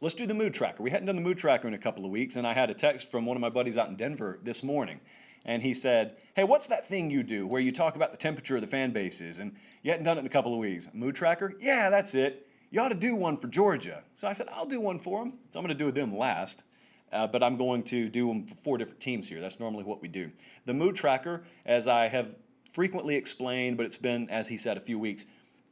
let's do the mood tracker. We hadn't done the mood tracker in a couple of weeks, and I had a text from one of my buddies out in Denver this morning. And he said, hey, what's that thing you do where you talk about the temperature of the fan bases? And you hadn't done it in a couple of weeks. Mood tracker? Yeah, that's it. You ought to do one for Georgia. So I said, I'll do one for them. So I'm going to do them last. But I'm going to do them for 4 different teams here. That's normally what we do. The mood tracker, as I have frequently explained, but it's been, as he said, a few weeks,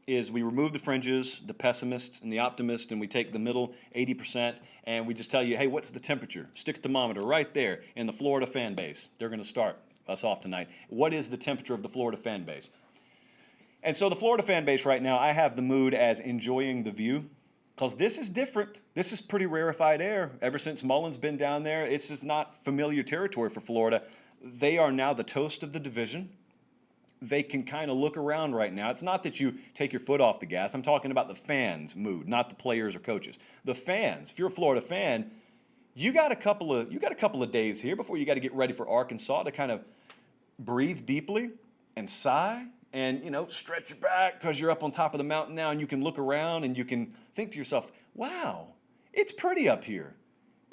is we remove the fringes, the pessimist and the optimist, and we take the middle 80%, and we just tell you, hey, what's the temperature? Stick a thermometer right there in the Florida fan base. They're going to start us off tonight. What is the temperature of the Florida fan base? And so the Florida fan base right now, I have the mood as enjoying the view, because this is different. This is pretty rarefied air. Ever since Mullen's been down there, this is not familiar territory for Florida. They are now the toast of the division. They can kind of look around right now. It's not that you take your foot off the gas. I'm talking about the fans' mood, not the players or coaches. The fans, if you're a Florida fan, you got a couple of days here before you got to get ready for Arkansas to kind of breathe deeply and sigh and, stretch your back because you're up on top of the mountain now and you can look around and you can think to yourself, wow, it's pretty up here.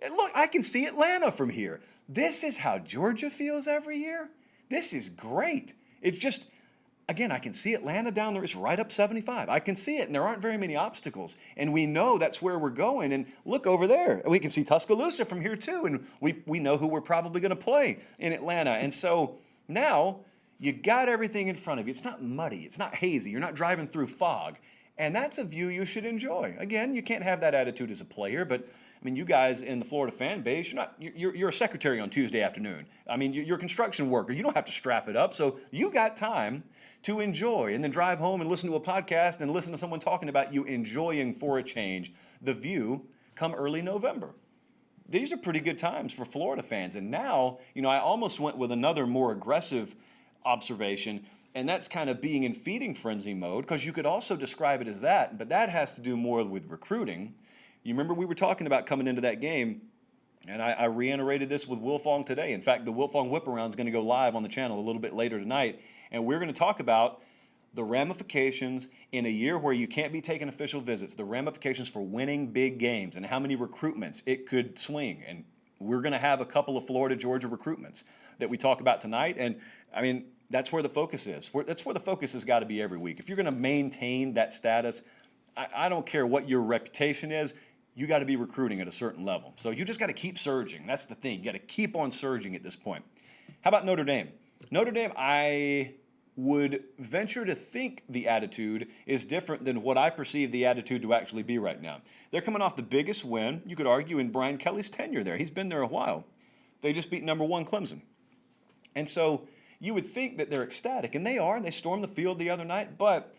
And look, I can see Atlanta from here. This is how Georgia feels every year. This is great. It's just, again, I can see Atlanta down there. It's right up 75. I can see it, and there aren't very many obstacles. And we know that's where we're going. And look over there. We can see Tuscaloosa from here, too. And we know who we're probably going to play in Atlanta. And so now you got everything in front of you. It's not muddy. It's not hazy. You're not driving through fog. And that's a view you should enjoy. Again, you can't have that attitude as a player, but you guys in the Florida fan base, you're a secretary on Tuesday afternoon. You're a construction worker. You don't have to strap it up. So you got time to enjoy and then drive home and listen to a podcast and listen to someone talking about you enjoying for a change the view come early November. These are pretty good times for Florida fans. And now, I almost went with another more aggressive observation, and that's kind of being in feeding frenzy mode, because you could also describe it as that, but that has to do more with recruiting. You remember we were talking about coming into that game, and I reiterated this with Wilfong today. In fact, the Wilfong Whip Around is going to go live on the channel a little bit later tonight, and we're going to talk about the ramifications in a year where you can't be taking official visits, the ramifications for winning big games and how many recruitments it could swing. And we're going to have a couple of Florida-Georgia recruitments that we talk about tonight, and that's where the focus is. That's where the focus has got to be every week. If you're going to maintain that status, I don't care what your reputation is, you got to be recruiting at a certain level. So you just got to keep surging. That's the thing. You got to keep on surging at this point. How about Notre Dame? Notre Dame, I would venture to think the attitude is different than what I perceive the attitude to actually be right now. They're coming off the biggest win, you could argue, in Brian Kelly's tenure there. He's been there a while. They just beat number 1 Clemson. And so you would think that they're ecstatic, and they are. They stormed the field the other night, but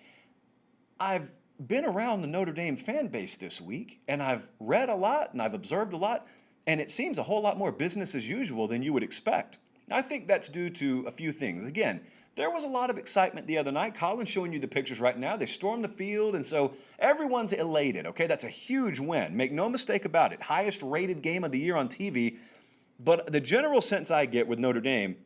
I've been around the Notre Dame fan base this week, and I've read a lot, and I've observed a lot, and it seems a whole lot more business as usual than you would expect. I think that's due to a few things. Again, there was a lot of excitement the other night. Colin's showing you the pictures right now. They stormed the field, and so everyone's elated, okay? That's a huge win. Make no mistake about it. Highest rated game of the year on TV. But the general sense I get with Notre Dame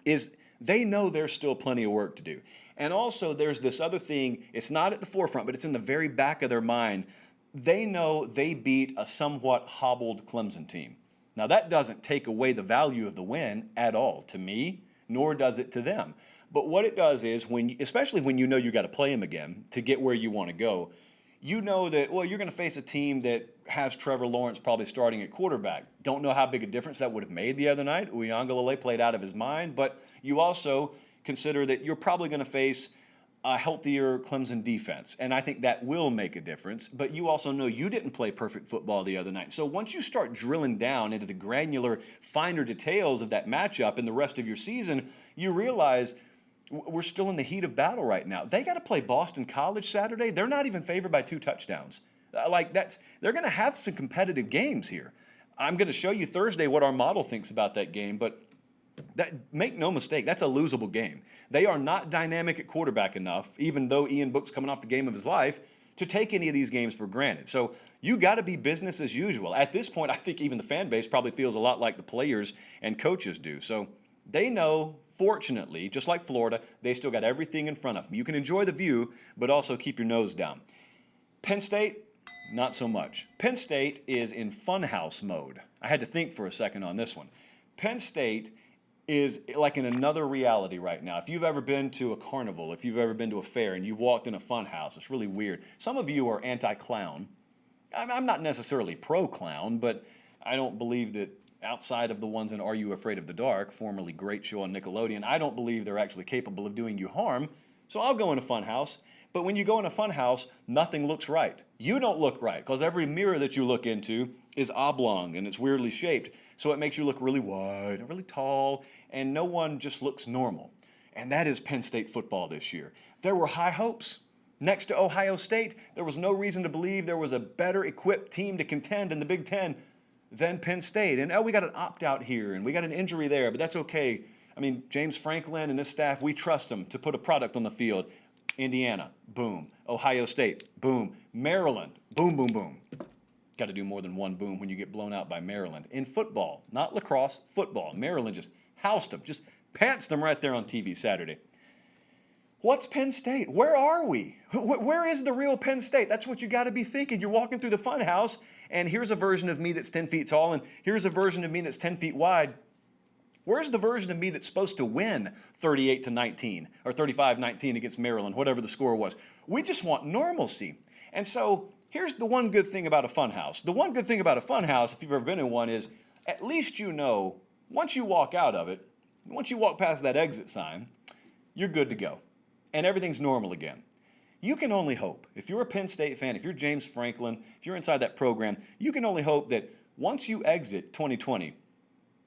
is they know there's still plenty of work to do. And also there's this other thing, it's not at the forefront, but it's in the very back of their mind. They know they beat a somewhat hobbled Clemson team. Now that doesn't take away the value of the win at all to me, nor does it to them. But what it does is, especially when you know you got to play them again to get where you want to go, you know that, well, you're going to face a team that has Trevor Lawrence probably starting at quarterback. Don't know how big a difference that would have made the other night. Uiagalelei played out of his mind, but you also consider that you're probably going to face a healthier Clemson defense, and I think that will make a difference. But you also know you didn't play perfect football the other night. So once you start drilling down into the granular, finer details of that matchup and the rest of your season, you realize we're still in the heat of battle right now. They got to play Boston College Saturday. They're not even favored by 2 touchdowns. They're going to have some competitive games here. I'm going to show you Thursday what our model thinks about that game, but make no mistake, that's a losable game. They are not dynamic at quarterback enough, even though Ian Book's coming off the game of his life, to take any of these games for granted. So you got to be business as usual. At this point, I think even the fan base probably feels a lot like the players and coaches do. So they know, fortunately, just like Florida, they still got everything in front of them. You can enjoy the view, but also keep your nose down. Penn State, Not so much. Penn State is in funhouse mode. I had to think for a second on this one. Penn State is like in another reality right now. If you've ever been to a carnival, if you've ever been to a fair and you've walked in a funhouse, it's really weird. Some of you are anti-clown. I'm not necessarily pro-clown, but I don't believe that outside of the ones in Are You Afraid of the Dark, formerly great show on Nickelodeon, I don't believe they're actually capable of doing you harm. So I'll go in a funhouse. But when you go in a funhouse, nothing looks right. You don't look right because every mirror that you look into is oblong and it's weirdly shaped. So it makes you look really wide and really tall, and no one just looks normal. And that is Penn State football this year. There were high hopes. Next to Ohio State, there was no reason to believe there was a better equipped team to contend in the Big Ten than Penn State. And we got an opt-out here and we got an injury there, but that's okay. I mean, James Franklin and this staff, we trust them to put a product on the field. Indiana, boom. Ohio State, boom. Maryland, boom, boom, boom. Got to do more than one boom when you get blown out by Maryland. In football, not lacrosse, football. Maryland just housed them, just pantsed them right there on TV Saturday. What's Penn State? Where are we? Where is the real Penn State? That's what you got to be thinking. You're walking through the fun house, and here's a version of me that's 10 feet tall, and here's a version of me that's 10 feet wide. Where's the version of me that's supposed to win 38-19 or 35-19 against Maryland, whatever the score was? We just want normalcy. And so here's the one good thing about a fun house. The one good thing about a fun house, if you've ever been in one, is at least you know once you walk out of it, once you walk past that exit sign, you're good to go. And everything's normal again. You can only hope, if you're a Penn State fan, if you're James Franklin, if you're inside that program, you can only hope that once you exit 2020,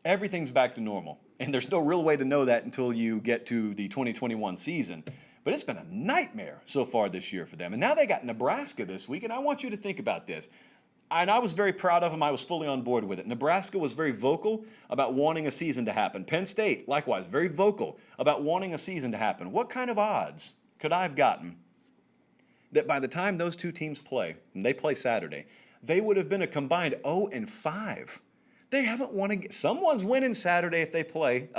everything's back to normal. And there's no real way to know that until you get to the 2021 season. But it's been a nightmare so far this year for them. And now they got Nebraska this week, and I want you to think about this. And I was very proud of them. I was fully on board with it. Nebraska was very vocal about wanting a season to happen. Penn State, likewise, very vocal about wanting a season to happen. What kind of odds could I have gotten that by the time those two teams play, and they play Saturday, they would have been a combined 0-5? They haven't won a. Someone's winning Saturday if they play.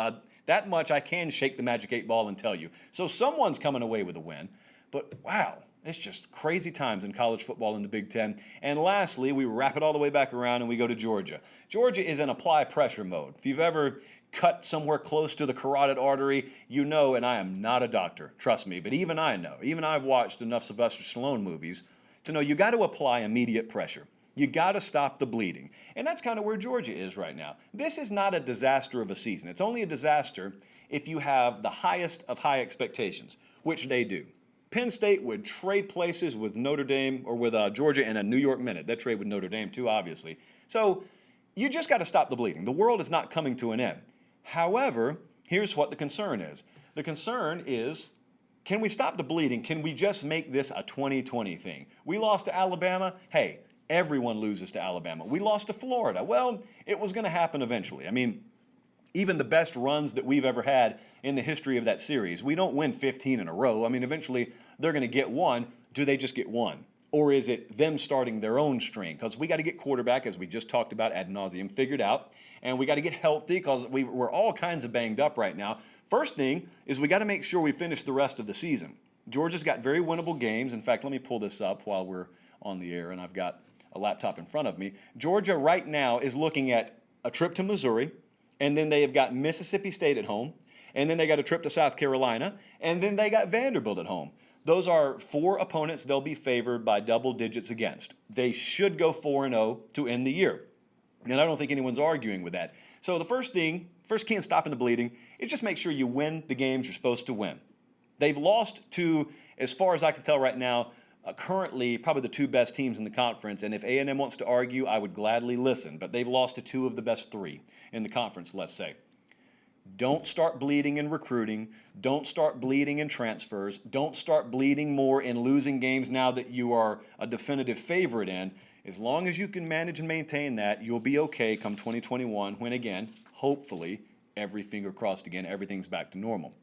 That much I can shake the magic 8 ball and tell you. So someone's coming away with a win. But wow, it's just crazy times in college football in the Big Ten. And lastly, we wrap it all the way back around and we go to Georgia. Georgia is in apply pressure mode. If you've ever cut somewhere close to the carotid artery, you know, and I am not a doctor, trust me, but even I know. Even I've watched enough Sylvester Stallone movies to know you got to apply immediate pressure. You got to stop the bleeding. And that's kind of where Georgia is right now. This is not a disaster of a season. It's only a disaster if you have the highest of high expectations, which they do. Penn State would trade places with Notre Dame or with Georgia in a New York minute. They trade with Notre Dame too, obviously. So you just got to stop the bleeding. The world is not coming to an end. However, here's what the concern is. The concern is, can we stop the bleeding? Can we just make this a 2020 thing? We lost to Alabama. Hey, everyone loses to Alabama. We lost to Florida. Well, it was going to happen eventually. I mean, even the best runs that we've ever had in the history of that series, we don't win 15 in a row. I mean, eventually they're going to get one. Do they just get one? Or is it them starting their own string? Because we got to get quarterback, as we just talked about ad nauseum, figured out. And we got to get healthy because we're all kinds of banged up right now. First thing is we got to make sure we finish the rest of the season. Georgia's got very winnable games. In fact, let me pull this up while we're on the air, and I've got a laptop in front of me. Georgia right now is looking at a trip to Missouri, and then they have got Mississippi State at home, and then they got a trip to South Carolina, and then they got Vanderbilt at home. Those are 4 opponents they'll be favored by double digits against. They should go 4-0 to end the year. And I don't think anyone's arguing with that. So the first key in stopping the bleeding is just make sure you win the games you're supposed to win. They've lost to, as far as I can tell right now, currently probably the 2 best teams in the conference. And if A&M wants to argue, I would gladly listen. But they've lost to 2 of the best 3 in the conference, let's say. Don't start bleeding in recruiting. Don't start bleeding in transfers. Don't start bleeding more in losing games now that you are a definitive favorite in. As long as you can manage and maintain that, you'll be okay come 2021 when, again, hopefully, every finger crossed again, everything's back to normal.